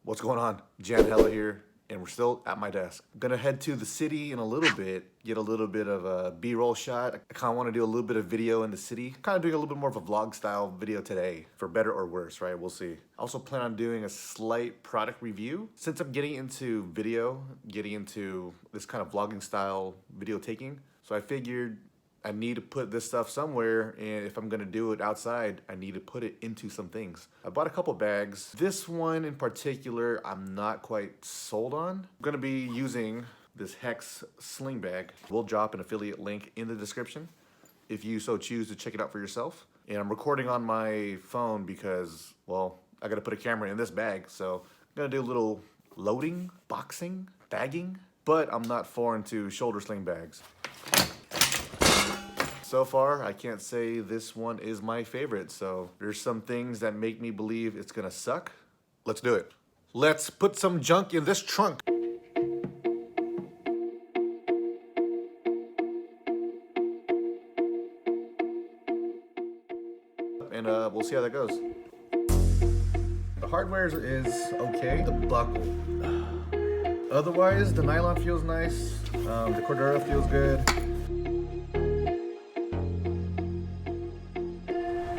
What's going on? Jan Hella here, and we're still at my desk. I'm gonna head to the city in a little bit, get a little bit of a B-roll shot. I kinda wanna do a little bit of video in the city. Kinda doing a little bit more of a vlog style video today, for better or worse, right? We'll see. I also plan on doing a slight product review. Since I'm getting into video, getting into this kind of vlogging style video taking, so I figured I need to put this stuff somewhere, and if I'm gonna do it outside, I need to put it into some things. I bought a couple bags. This one in particular, I'm not quite sold on. I'm gonna be using this Hex sling bag. We'll drop an affiliate link in the description if you so choose to check it out for yourself. And I'm recording on my phone because, well, I gotta put a camera in this bag, so I'm gonna do a little loading, boxing, bagging, but I'm not foreign to shoulder sling bags. So far, I can't say this one is my favorite, so there's some things that make me believe it's gonna suck. Let's do it. Let's put some junk in this trunk. And we'll see how that goes. The hardware is okay. The buckle. Otherwise, the nylon feels nice. The Cordura feels good.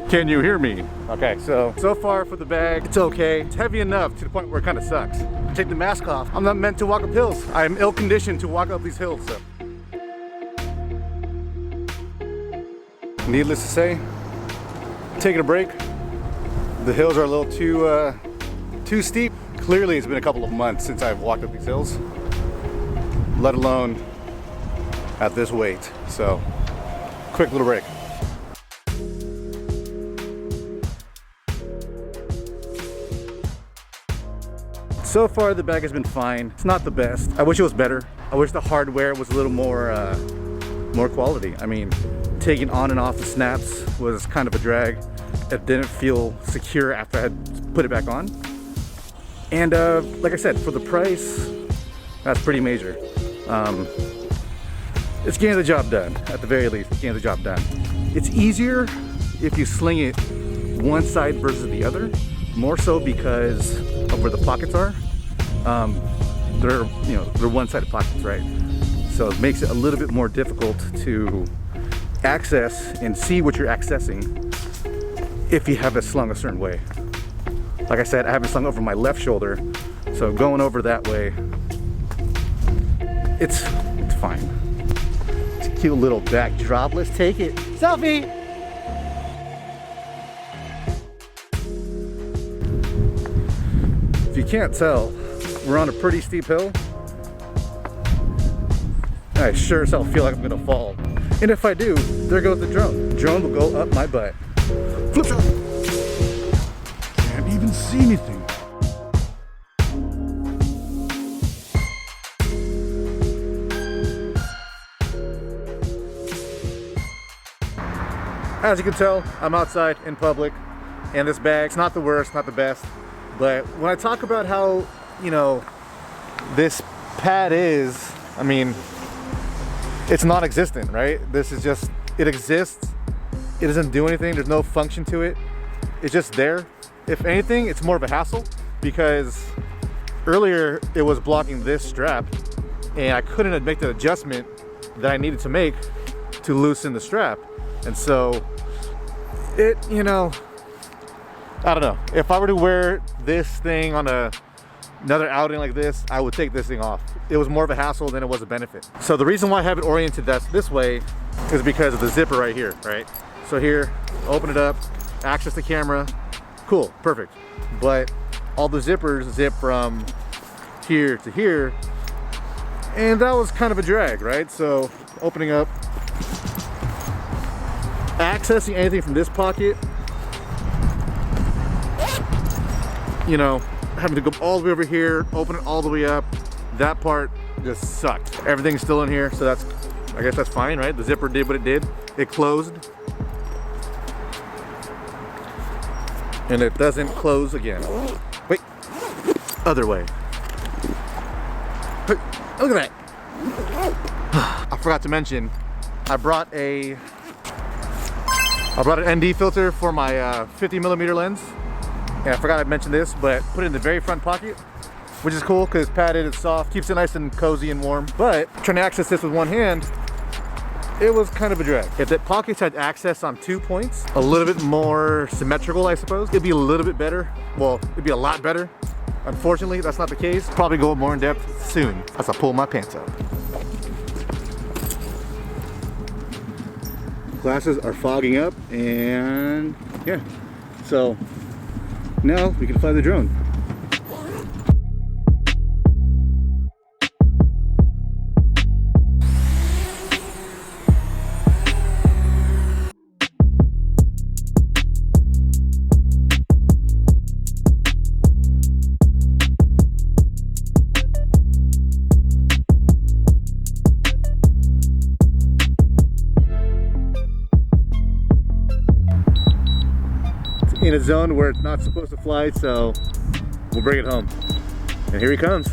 Can you hear me? Okay, so far for the bag, it's okay. It's heavy enough to the point where it kind of sucks. Take the mask off. I'm not meant to walk up hills. I'm ill-conditioned to walk up these hills, so. Needless to say, taking a break. The hills are a little too steep. Clearly, it's been a couple of months since I've walked up these hills, let alone at this weight. So, quick little break. So far, the bag has been fine. It's not the best. I wish it was better. I wish the hardware was a little more quality. I mean, taking on and off the snaps was kind of a drag. It didn't feel secure after I had put it back on. And like I said, for the price, that's pretty major. It's getting the job done, at the very least. It's getting the job done. It's easier if you sling it one side versus the other, more so because of where the pockets are. They're one-sided pockets, right? So it makes it a little bit more difficult to access and see what you're accessing if you have it slung a certain way. Like I said, I have it slung over my left shoulder, so going over that way, it's fine. It's a cute little backdrop. Let's take it. Selfie! If you can't tell, we're on a pretty steep hill. I sure as hell feel like I'm gonna fall. And if I do, there goes the drone. Drone will go up my butt. Flips up. Can't even see anything. As you can tell, I'm outside in public, and this bag's not the worst, not the best. But when I talk about how, you know, this pad is, I mean, it's non-existent, right? This is just, it exists. It doesn't do anything. There's no function to it. It's just there. If anything, it's more of a hassle because earlier it was blocking this strap and I couldn't make the adjustment that I needed to make to loosen the strap. And so it, you know, I don't know. If I were to wear this thing on another outing like this, I would take this thing off. It was more of a hassle than it was a benefit. So the reason why I have it oriented this way is because of the zipper right here, right? So here, open it up, access the camera, cool, perfect. But all the zippers zip from here to here, and that was kind of a drag, right? So opening up, accessing anything from this pocket, you know, having to go all the way over here, open it all the way up. That part just sucked. Everything's still in here, so that's, I guess that's fine, right? The zipper did what it did. It closed. And it doesn't close again. Wait, other way. Look at that. I forgot to mention, I brought an ND filter for my 50mm lens. And I forgot I mentioned this, but put it in the very front pocket. which is cool because it's padded, it's soft, keeps it nice and cozy and warm. But trying to access this with one hand, it was kind of a drag. If the pockets had access on 2 points, a little bit more symmetrical, I suppose, it'd be a little bit better. Well, it'd be a lot better. Unfortunately, that's not the case. Probably go more in depth soon as I pull my pants up. Glasses are fogging up, and yeah. So now we can fly the drone. In a zone where it's not supposed to fly, so we'll bring it home. And here he comes.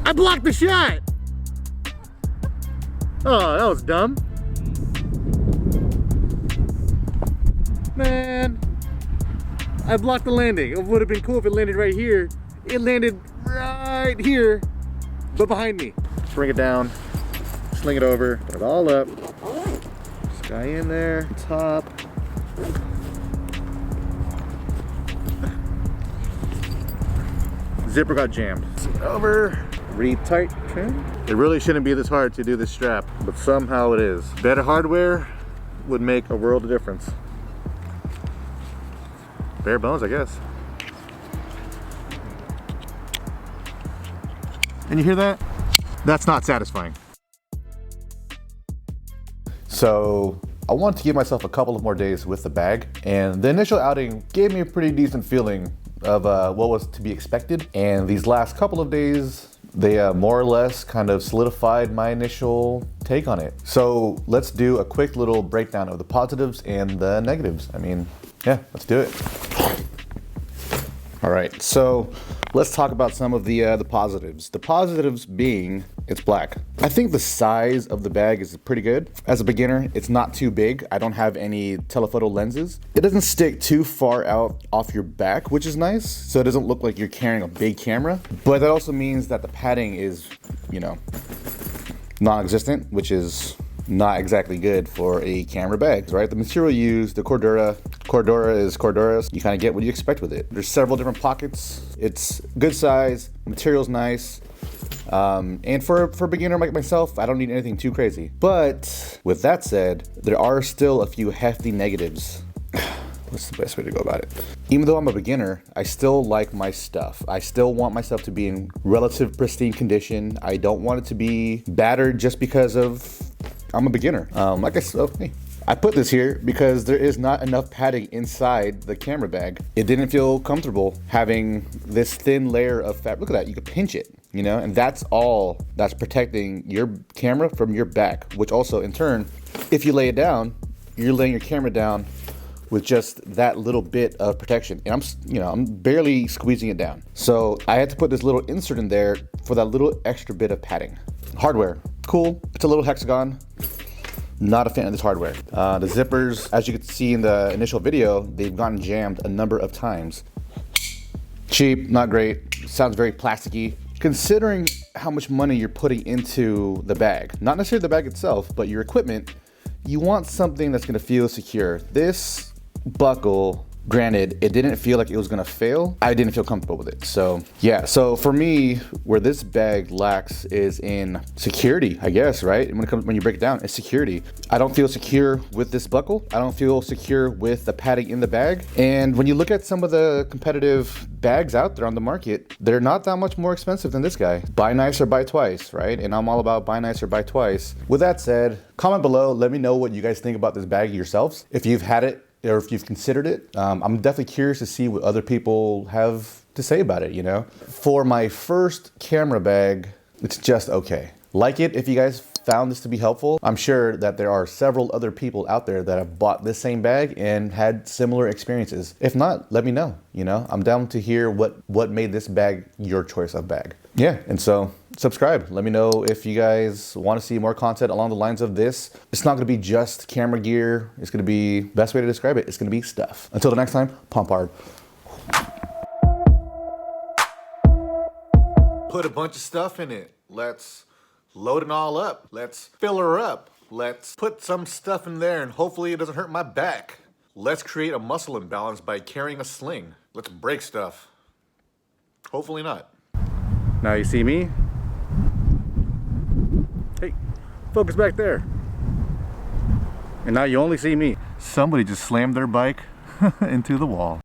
I blocked the shot. Oh, that was dumb. Man, I blocked the landing. It would have been cool if it landed right here. It landed right here, but behind me. Bring it down, sling it over, put it all up. Sky in there, top. Zipper got jammed. Over, retighten. It really shouldn't be this hard to do this strap, but somehow it is. Better hardware would make a world of difference. Bare bones, I guess. And you hear that? That's not satisfying. So I wanted to give myself a couple of more days with the bag, and the initial outing gave me a pretty decent feeling of what was to be expected. And these last couple of days, they more or less kind of solidified my initial take on it. So let's do a quick little breakdown of the positives and the negatives. I mean, yeah, let's do it. All right, so let's talk about some of the positives. The positives being it's black. I think the size of the bag is pretty good. As a beginner, it's not too big. I don't have any telephoto lenses. It doesn't stick too far out off your back, which is nice. So it doesn't look like you're carrying a big camera. But that also means that the padding is, you know, non-existent, which is not exactly good for a camera bag, right? The material used, the Cordura is Cordura. You kind of get what you expect with it. There's several different pockets. It's good size, material's nice. And for a beginner like myself, I don't need anything too crazy. But with that said, there are still a few hefty negatives. What's the best way to go about it? Even though I'm a beginner, I still like my stuff. I still want my stuff to be in relative pristine condition. I don't want it to be battered just because of I'm a beginner. Like I said, hey, I put this here because there is not enough padding inside the camera bag. It didn't feel comfortable having this thin layer of fabric. Look at that, you can pinch it, you know, and that's all that's protecting your camera from your back, which also in turn, if you lay it down, you're laying your camera down with just that little bit of protection. And I'm barely squeezing it down. So I had to put this little insert in there for that little extra bit of padding. Hardware, cool. It's a little hexagon. Not a fan of this hardware. The zippers, as you can see in the initial video, they've gotten jammed a number of times. Cheap, not great. Sounds very plasticky. Considering how much money you're putting into the bag, not necessarily the bag itself, but your equipment, you want something that's gonna feel secure. This buckle, granted, it didn't feel like it was gonna fail. I didn't feel comfortable with it. So yeah, so for me, where this bag lacks is in security, I guess, right? When you break it down, it's security. I don't feel secure with this buckle. I don't feel secure with the padding in the bag. And when you look at some of the competitive bags out there on the market, they're not that much more expensive than this guy. Buy nice or buy twice, right? And I'm all about buy nice or buy twice. With that said, comment below, let me know what you guys think about this bag yourselves. If you've had it, or if you've considered it. I'm definitely curious to see what other people have to say about it, you know? For my first camera bag, it's just okay. Like it if you guys found this to be helpful. I'm sure that there are several other people out there that have bought this same bag and had similar experiences. If not, let me know, you know? I'm down to hear what made this bag your choice of bag. Yeah, and so subscribe. Let me know if you guys want to see more content along the lines of this. It's not going to be just camera gear. It's going to be, best way to describe it, it's going to be stuff. Until the next time, pump hard. Put a bunch of stuff in it. Let's load it all up. Let's fill her up. Let's put some stuff in there and hopefully it doesn't hurt my back. Let's create a muscle imbalance by carrying a sling. Let's break stuff. Hopefully not. Now you see me? Hey, focus back there. And now you only see me. Somebody just slammed their bike into the wall.